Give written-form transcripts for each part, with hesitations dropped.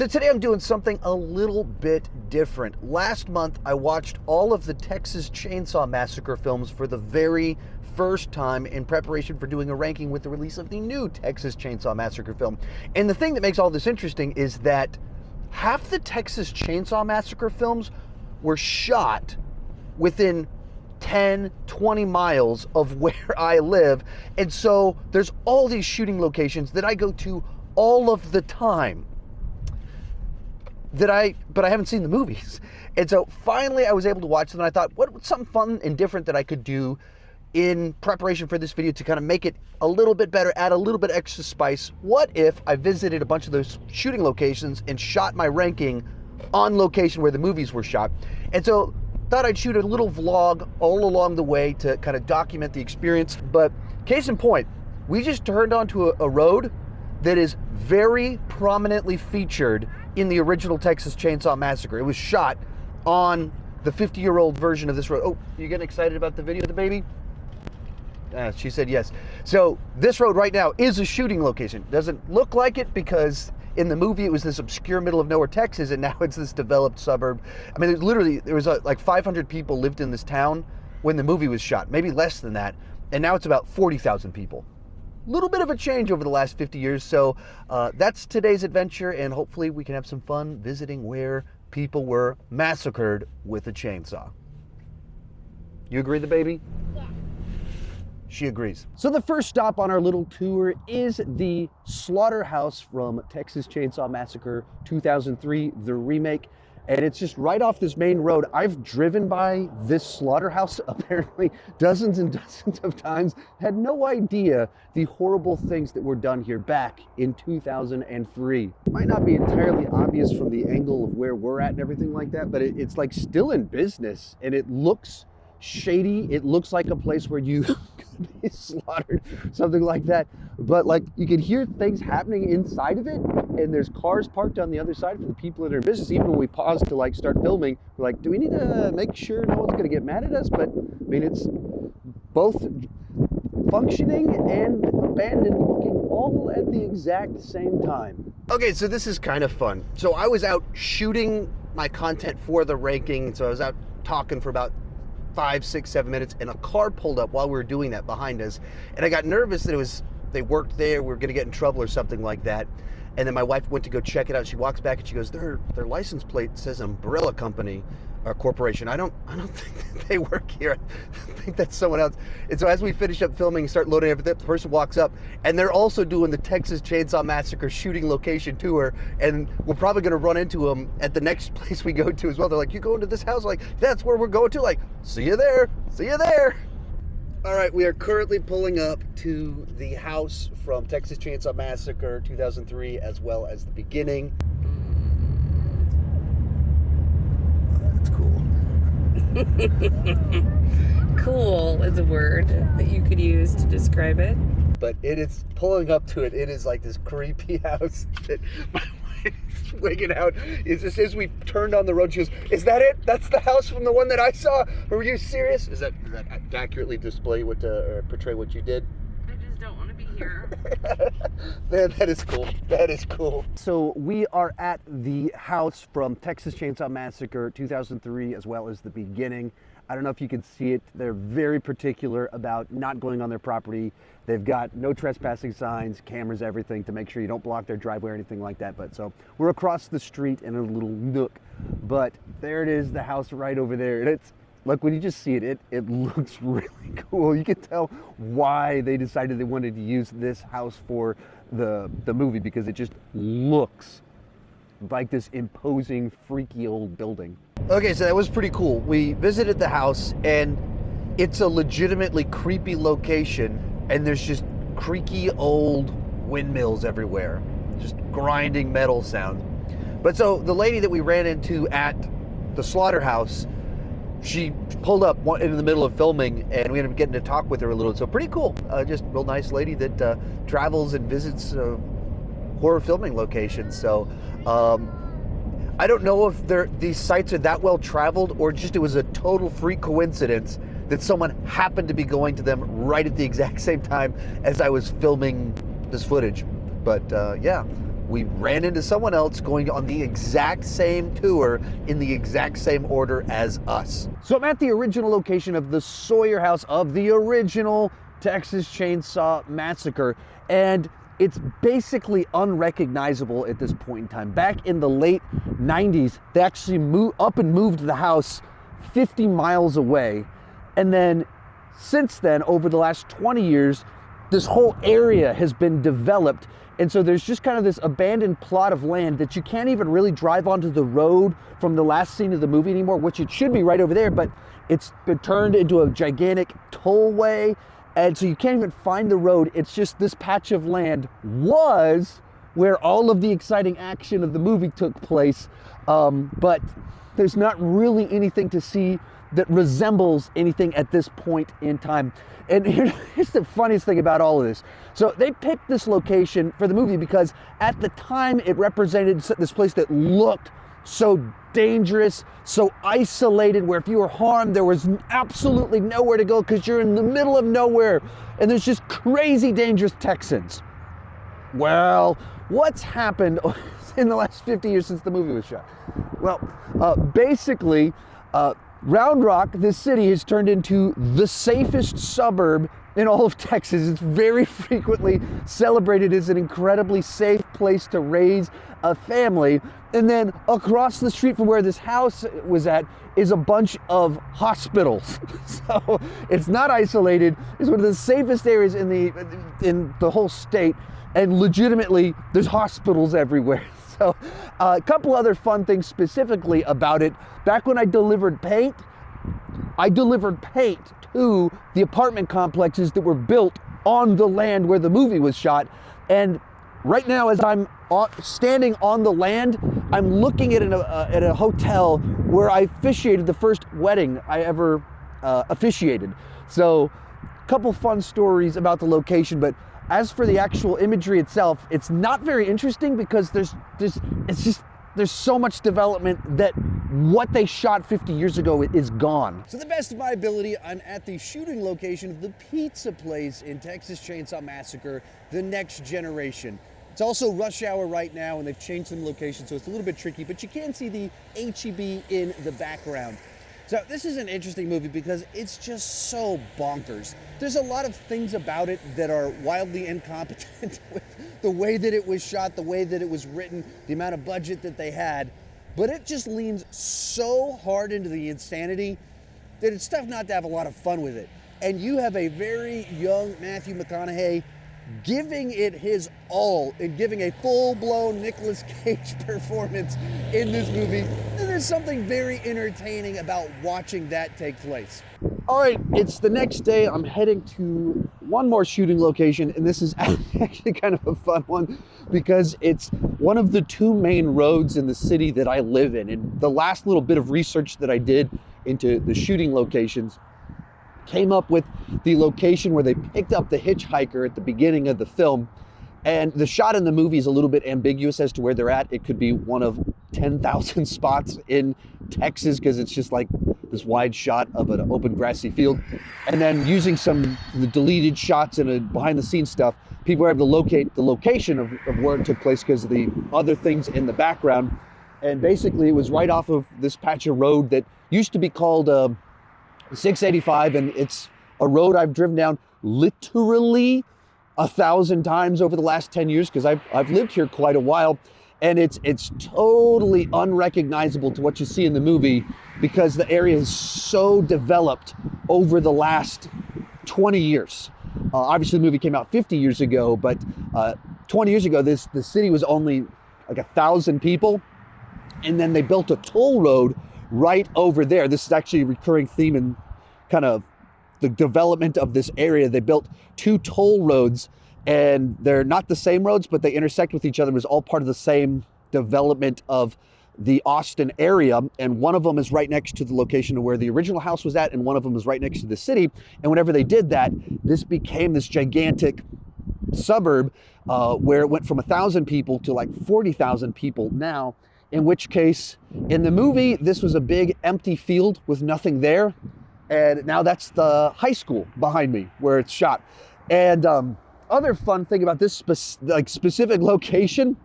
So today I'm doing something a little bit different. Last month I watched all of the Texas Chainsaw Massacre films for the very first time in preparation for doing a ranking with the release of the new Texas Chainsaw Massacre film. And the thing that makes all this interesting is that half the Texas Chainsaw Massacre films were shot within 10, 20 miles of where I live. And so there's all these shooting locations that I go to all of the time but I haven't seen the movies. And so finally I was able to watch them, and I thought, what's something fun and different that I could do in preparation for this video to kind of make it a little bit better, add a little bit extra spice? What if I visited a bunch of those shooting locations and shot my ranking on location where the movies were shot? And so thought I'd shoot a little vlog all along the way to kind of document the experience. But case in point, we just turned onto a road that is very prominently featured in the original Texas Chainsaw Massacre. It was shot on the 50-year-old version of this road. Oh, you getting excited about the video of the baby? She said yes. So this road right now is a shooting location. Doesn't look like it because in the movie it was this obscure middle of nowhere Texas, and now it's this developed suburb. I mean, there was like 500 people lived in this town when the movie was shot, maybe less than that, and now it's about 40,000 people. Little bit of a change over the last 50 years. So that's today's adventure, and hopefully we can have some fun visiting where people were massacred with a chainsaw. You agree, the baby? Yeah. She agrees. So the first stop on our little tour is the slaughterhouse from Texas Chainsaw Massacre 2003, the remake. And it's just right off this main road. I've driven by this slaughterhouse apparently dozens and dozens of times. Had no idea the horrible things that were done here back in 2003. It might not be entirely obvious from the angle of where we're at and everything like that, but it's like still in business, and it looks shady. It looks like a place where you could be slaughtered, something like that. But like, you can hear things happening inside of it, and there's cars parked on the other side for the people that are in business. Even when we paused to like start filming, we're like, do we need to make sure no one's gonna get mad at us? But I mean, it's both functioning and abandoned looking all at the exact same time. Okay, so this is kind of fun. So I was out shooting my content for the ranking, so I was out talking for about 5, 6, 7 minutes, and a car pulled up while we were doing that behind us, and I got nervous that they worked there, we were gonna get in trouble or something like that. And then my wife went to go check it out. She walks back and she goes, their license plate says Umbrella Company or Corporation. I don't think that they work here. I think that's someone else. And so as we finish up filming and start loading everything, the person walks up, and they're also doing the Texas Chainsaw Massacre shooting location tour, and we're probably gonna run into them at the next place we go to as well. They're like, you going to this house? Like, that's where we're going to. Like, see you there, see you there. All right, we are currently pulling up to the house from Texas Chainsaw Massacre 2003, as well as the beginning. That's cool. Cool is a word that you could use to describe it. But it is pulling up to it. It is like this creepy house that my wife is wigging out. It's just as we turned on the road, she goes, "Is that it? That's the house from the one that I saw? Were you serious?" Does that accurately display what or portray what you did? I just don't want to be here. Man, that is cool. That is cool. So we are at the house from Texas Chainsaw Massacre 2003, as well as the beginning. I don't know if you can see it. They're very particular about not going on their property. They've got no trespassing signs, cameras, everything to make sure you don't block their driveway or anything like that. But so we're across the street in a little nook. But there it is, the house right over there. And it's like, when you just see it, it looks really cool. You can tell why they decided they wanted to use this house for the movie, because it just looks like this imposing, freaky old building. Okay, so that was pretty cool. We visited the house, and it's a legitimately creepy location, and there's just creaky old windmills everywhere, just grinding metal sound. But so the lady that we ran into at the slaughterhouse, she pulled up in the middle of filming, and we ended up getting to talk with her a little. So pretty cool. Just real nice lady that travels and visits horror filming locations. So I don't know if these sites are that well traveled, or just it was a total freak coincidence that someone happened to be going to them right at the exact same time as I was filming this footage. But yeah, we ran into someone else going on the exact same tour in the exact same order as us. So I'm at the original location of the Sawyer house of the original Texas Chainsaw Massacre, and it's basically unrecognizable at this point in time. Back in the late 90s, they actually moved the house 50 miles away. And then since then, over the last 20 years, this whole area has been developed. And so there's just kind of this abandoned plot of land that you can't even really drive onto the road from the last scene of the movie anymore, which it should be right over there, but it's been turned into a gigantic tollway. And so you can't even find the road. It's just this patch of land was where all of the exciting action of the movie took place. But there's not really anything to see that resembles anything at this point in time. And here's the funniest thing about all of this. So they picked this location for the movie because at the time it represented this place that looked so dangerous, so isolated, where if you were harmed, there was absolutely nowhere to go because you're in the middle of nowhere and there's just crazy dangerous Texans. Well, what's happened in the last 50 years since the movie was shot? Well, basically, Round Rock, this city, has turned into the safest suburb in all of Texas. It's very frequently celebrated as an incredibly safe place to raise a family. And then across the street from where this house was at is a bunch of hospitals. So it's not isolated. It's one of the safest areas in the whole state. And legitimately, there's hospitals everywhere. So a couple other fun things specifically about it. Back when I delivered paint to the apartment complexes that were built on the land where the movie was shot. And right now, as I'm standing on the land, I'm looking at a hotel where I officiated the first wedding I ever officiated. So a couple fun stories about the location, but as for the actual imagery itself, it's not very interesting because there's so much development that what they shot 50 years ago is gone. To the best of my ability, I'm at the shooting location of the pizza place in Texas Chainsaw Massacre, The Next Generation. It's also rush hour right now and they've changed some locations, so it's a little bit tricky, but you can see the HEB in the background. So this is an interesting movie because it's just so bonkers. There's a lot of things about it that are wildly incompetent with the way that it was shot, the way that it was written, the amount of budget that they had, but it just leans so hard into the insanity that it's tough not to have a lot of fun with it. And you have a very young Matthew McConaughey giving it his all and giving a full-blown Nicolas Cage performance in this movie. And there's something very entertaining about watching that take place. All right, it's the next day. I'm heading to one more shooting location, and this is actually kind of a fun one because it's one of the two main roads in the city that I live in. And the last little bit of research that I did into the shooting locations came up with the location where they picked up the Hitchhiker at the beginning of the film. And the shot in the movie is a little bit ambiguous as to where they're at. It could be one of 10,000 spots in Texas because it's just like this wide shot of an open grassy field. And then using the deleted shots and behind the scenes stuff, people were able to locate the location of where it took place because of the other things in the background. And basically it was right off of this patch of road that used to be called 685, and it's a road I've driven down literally 1,000 times over the last 10 years because I've lived here quite a while, and it's totally unrecognizable to what you see in the movie because the area is so developed over the last 20 years. Obviously the movie came out 50 years ago, but 20 years ago the city was only like 1,000 people, and then they built a toll road right over there. This is actually a recurring theme in kind of the development of this area. They built two toll roads, and they're not the same roads, but they intersect with each other. It was all part of the same development of the Austin area, and one of them is right next to the location of where the original house was at, and one of them is right next to the city. And whenever they did that, this became this gigantic suburb where it went from 1,000 people to like 40,000 people now. In which case, in the movie, this was a big empty field with nothing there. And now that's the high school behind me where it's shot. And other fun thing about this specific location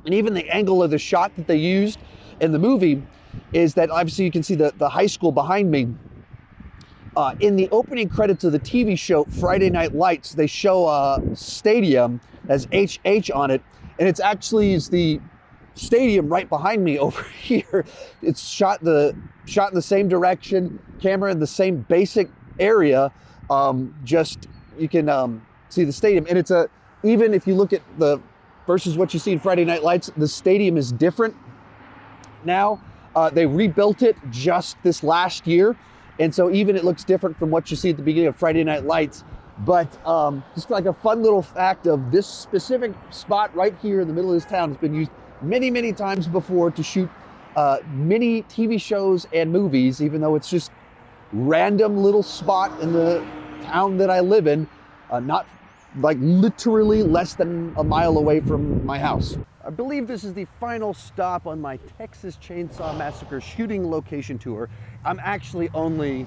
And even the angle of the shot that they used in the movie is that obviously you can see the high school behind me. In the opening credits of the TV show Friday Night Lights, they show a stadium as HH on it, and it's actually the stadium right behind me over here. It's shot in the same direction, camera in the same basic area. Just you can see the stadium, and even if you look at the versus what you see in Friday Night Lights, the stadium is different now. They rebuilt it just this last year, and so even it looks different from what you see at the beginning of Friday Night Lights. But just like a fun little fact of this specific spot right here in the middle of this town has been used many, many times before to shoot many TV shows and movies, even though it's just random little spot in the town that I live in, not like literally less than a mile away from my house. I believe this is the final stop on my Texas Chainsaw Massacre shooting location tour. I'm actually only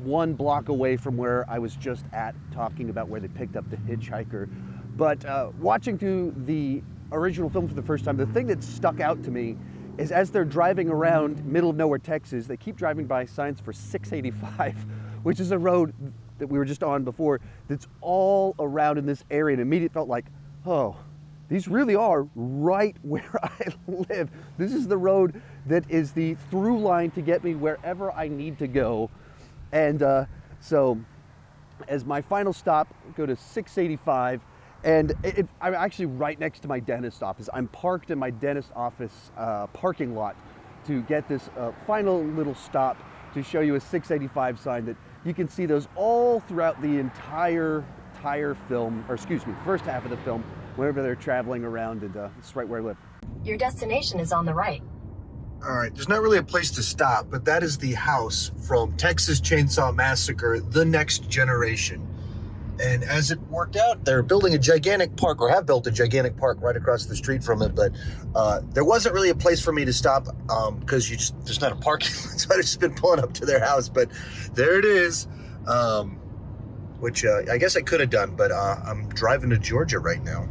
1 block away from where I was just at, talking about where they picked up the Hitchhiker. But watching through the original film for the first time, the thing that stuck out to me is as they're driving around middle of nowhere, Texas, they keep driving by signs for 685, which is a road that we were just on before that's all around in this area. And immediately felt like, oh, these really are right where I live. This is the road that is the through line to get me wherever I need to go. And so as my final stop, go to 685, and I'm actually right next to my dentist office. I'm parked in my dentist office parking lot to get this final little stop to show you a 685 sign that you can see those all throughout the entire film, or excuse me, first half of the film, whenever they're traveling around, and it's right where I live. Your destination is on the right. All right, there's not really a place to stop, but that is the house from Texas Chainsaw Massacre, The Next Generation. And as it worked out, they're building a gigantic park, or have built a gigantic park right across the street from it, but there wasn't really a place for me to stop because there's not a parking lot, so I've just been pulling up to their house, but there it is, which I guess I could have done, but I'm driving to Georgia right now.